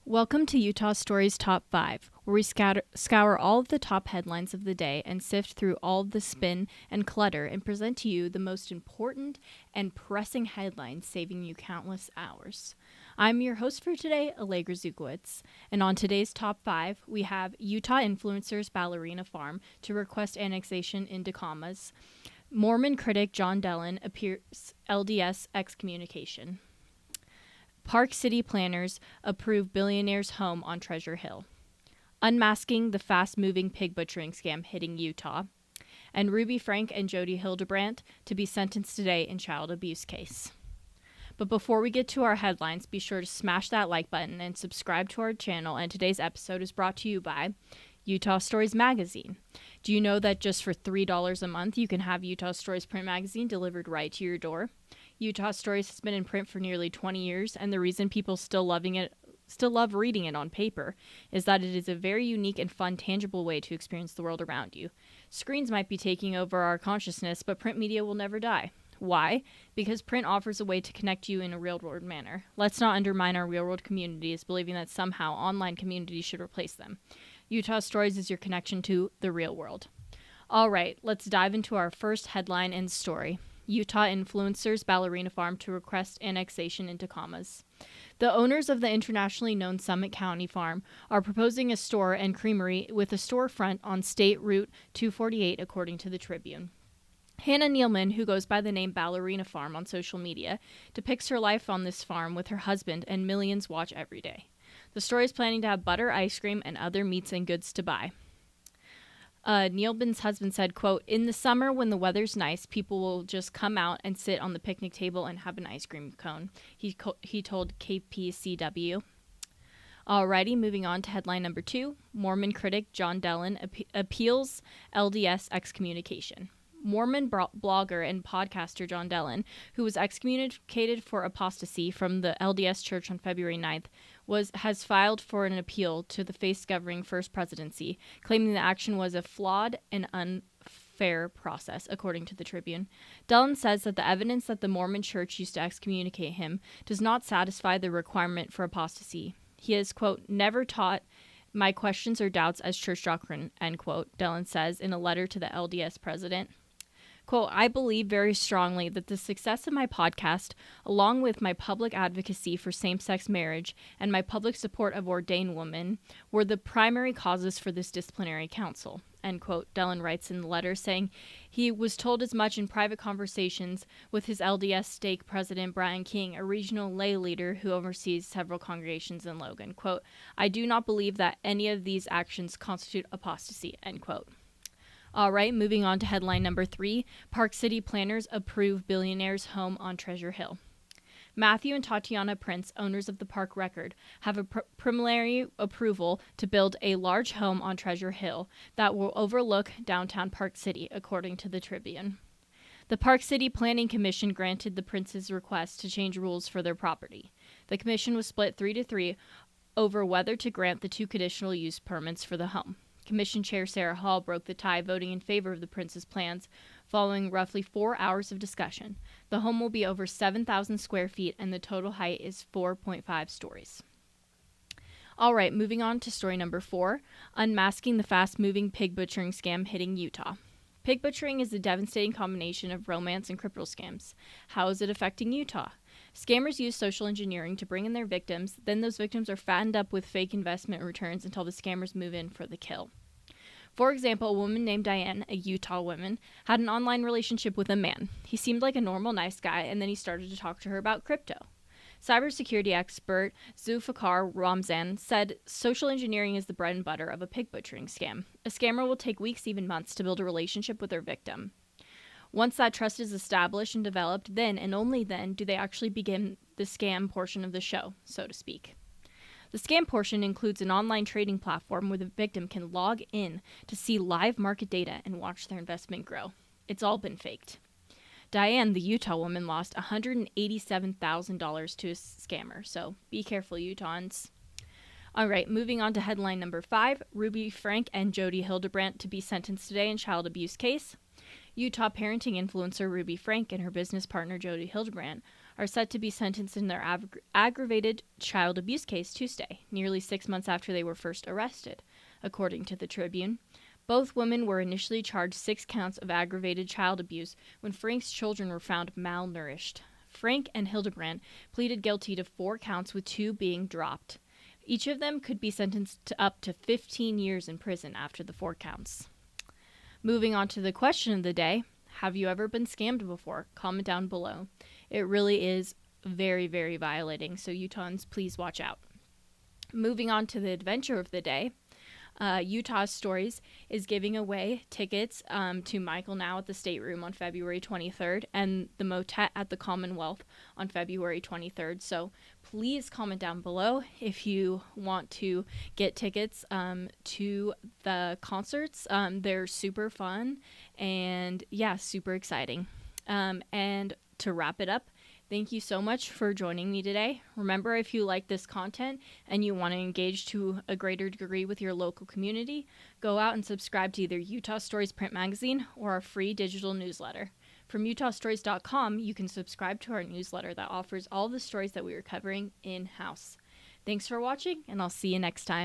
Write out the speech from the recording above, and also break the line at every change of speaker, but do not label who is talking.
Welcome to Utah Stories Top 5, where we scour all of the top headlines of the day and sift through all of the spin and clutter and present to you the most important and pressing headlines, saving you countless hours. I'm your host for today, Allegra Zukowitz, and on today's Top 5, we have Utah influencers Ballerina farm to request annexation into commas. Mormon critic John Dehlin appears LDS excommunication. Park City planners approve Billionaire's home on Treasure Hill. Unmasking the fast-moving pig butchering scam hitting Utah. And Franke Jodi Hildebrandt to be sentenced today in child abuse case. But before we get to our headlines, be sure to smash that like button and subscribe to our channel. And today's episode is brought to you by Utah Stories Magazine. Do you know that just for $3 a month, you can have Utah Stories print magazine delivered right to your door? Utah Stories has been in print for nearly 20 years, and the reason people still love reading it on paper is that it is a very unique and fun, tangible way to experience the world around you. Screens might be taking over our consciousness, but print media will never die. Why? Because print offers a way to connect you in a real-world manner. Let's not undermine our real-world communities, believing that somehow online communities should replace them. Utah Stories is your connection to the real world. All right, let's dive into our first headline and story. Utah influencers Ballerina farm to request annexation into commas. The owners of the internationally known Summit County farm are proposing a store and creamery with a storefront on State Route 248, according to the Tribune. Hannah Nealman, who goes by the name Ballerina Farm on social media, depicts her life on this farm with her husband, and millions watch every day. The store is planning to have butter, ice cream, and other meats and goods to buy. Nealman's husband said, quote, "In the summer when the weather's nice, people will just come out and sit on the picnic table and have an ice cream cone," he told KPCW. Alrighty, moving on to headline number 2. Mormon critic John Dehlin appeals LDS excommunication. Mormon blogger and podcaster John Dehlin, who was excommunicated for apostasy from the LDS Church on February 9th, has filed for an appeal to the faith-governing First Presidency, claiming the action was a flawed and unfair process, according to the Tribune. Dehlin says that the evidence that the Mormon Church used to excommunicate him does not satisfy the requirement for apostasy. He has, quote, "never taught my questions or doubts as church doctrine," end quote, Dehlin says in a letter to the LDS president. Quote, "I believe very strongly that the success of my podcast, along with my public advocacy for same-sex marriage and my public support of ordained women, were the primary causes for this disciplinary council," end quote, Dehlin writes in the letter, saying he was told as much in private conversations with his LDS stake president, Brian King, a regional lay leader who oversees several congregations in Logan. Quote, "I do not believe that any of these actions constitute apostasy," end quote. All right, moving on to headline number 3. Park City planners approve Billionaire's home on Treasure Hill. Matthew and Tatiana Prince, owners of the Park Record, have a preliminary approval to build a large home on Treasure Hill that will overlook downtown Park City, according to the Tribune. The Park City Planning Commission granted the Prince's request to change rules for their property. The commission was split 3-3 over whether to grant the 2 conditional use permits for the home. Commission Chair Sarah Hall broke the tie, voting in favor of the Prince's plans following roughly 4 hours of discussion. The home will be over 7,000 square feet, and the total height is 4.5 stories. All right, moving on to story number 4, unmasking the fast-moving pig butchering scam hitting Utah. Pig butchering is a devastating combination of romance and crypto scams. How is it affecting Utah? Scammers use social engineering to bring in their victims, then those victims are fattened up with fake investment returns until the scammers move in for the kill. For example, a woman named Diane, a Utah woman, had an online relationship with a man. He seemed like a normal, nice guy, and then he started to talk to her about crypto. Cybersecurity expert Zulfikar Ramzan said social engineering is the bread and butter of a pig butchering scam. A scammer will take weeks, even months, to build a relationship with their victim. Once that trust is established and developed, then and only then do they actually begin the scam portion of the show, so to speak. The scam portion includes an online trading platform where the victim can log in to see live market data and watch their investment grow. It's all been faked. Diane, the Utah woman, lost $187,000 to a scammer, so be careful, Utahns. All right, moving on to headline number 5, Franke Jodi Hildebrandt to be sentenced today in child abuse case. Utah parenting influencer Franke and her business partner Jodi Hildebrandt are set to be sentenced in their aggravated child abuse case Tuesday, nearly 6 months after they were first arrested, according to the Tribune. Both women were initially charged 6 counts of aggravated child abuse when Frank's children were found malnourished. Franke and Hildebrandt pleaded guilty to 4 counts, with 2 being dropped. Each of them could be sentenced to up to 15 years in prison after the 4 counts. Moving on to the question of the day, have you ever been scammed before? Comment down below. It really is very, very violating, so Utahns, please watch out. Moving on to the adventure of the day, Utah Stories is giving away tickets to Michael Now at the Stateroom on February 23rd and the Motet at the Commonwealth on February 23rd. So please comment down below if you want to get tickets to the concerts. They're super fun and super exciting. And to wrap it up, thank you so much for joining me today. Remember, if you like this content and you want to engage to a greater degree with your local community, go out and subscribe to either Utah Stories print magazine or our free digital newsletter. From utahstories.com, you can subscribe to our newsletter that offers all the stories that we are covering in-house. Thanks for watching, and I'll see you next time.